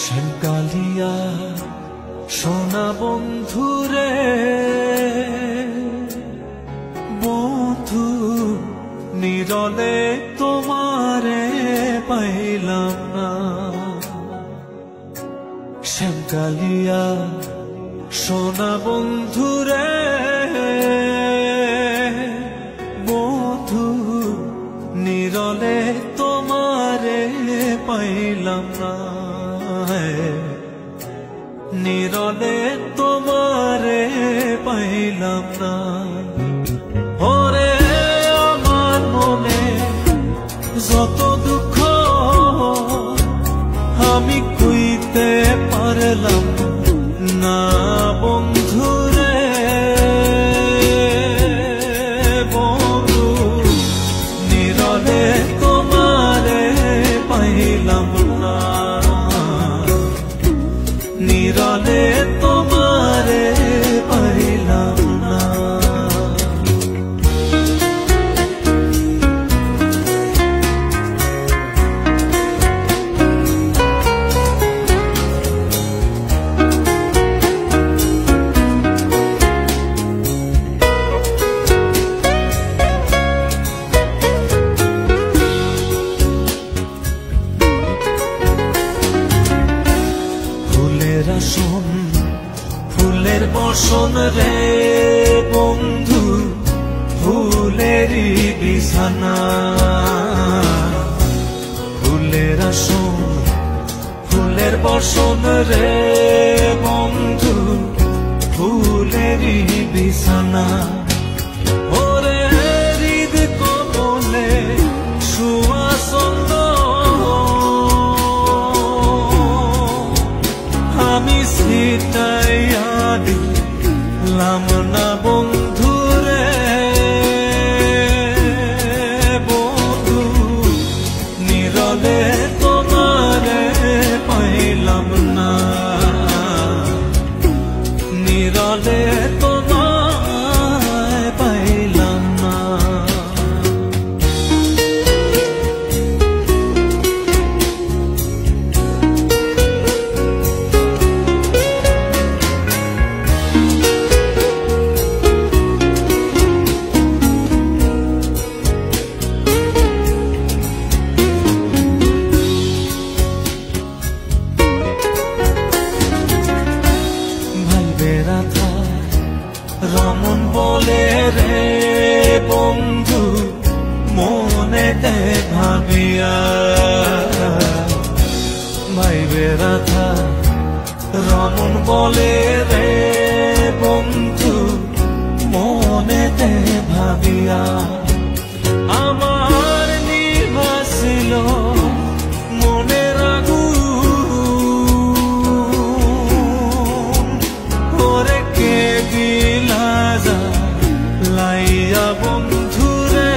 শ্যামকালিয়া সোনা বন্ধুরে বন্ধু নিরলে তোমারে পাইলাম না। শ্যামকালিয়া সোনা বন্ধুরে বন্ধু নিরলে তোমারে পাইলাম না। নিরলে তোমারে পাইলাম না। ওরে আমার মনে যত দুঃখ আমি কইতে পারলাম না বন্ধুরে বন্ধু নিরলে তোমারে পাইলাম না। নিরলে তোমারে পাইলাম না। ফুলের বসন রে বন্ধু ফুলেরই বিছানা। ফুলের আসন ফুলের বসন রে বন্ধু ফুলেরই বিছানা। ওরে হৃদ কমলে সুয়াসন্দ আমি সিটাইয়া দিলাম না বন্ধুরে বন্ধু নিরলে তোমারে পাইলাম না। নিরলে তোমায় পাইলাম না। রমন বলে রে বন্ধু মনেতে ভাবিয়া ভাইবে রাধা। রমন বলে রে বন্ধু মনেতে ভাবিয়া আমার নিভাছিল মনের আগুন। ওরে কে লাইয়া বন্ধুরে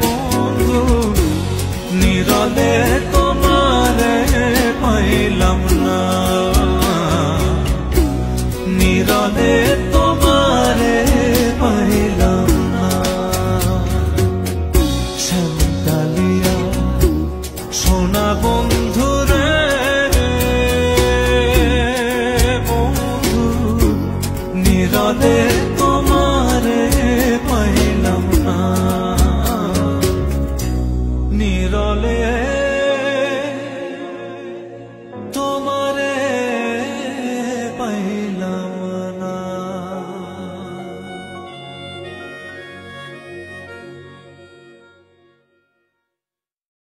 বন্ধু নিরলে তোমারে পাইলাম না। নিরলে তোমারে পাইলাম না। শ্যামকালিয়া সোনা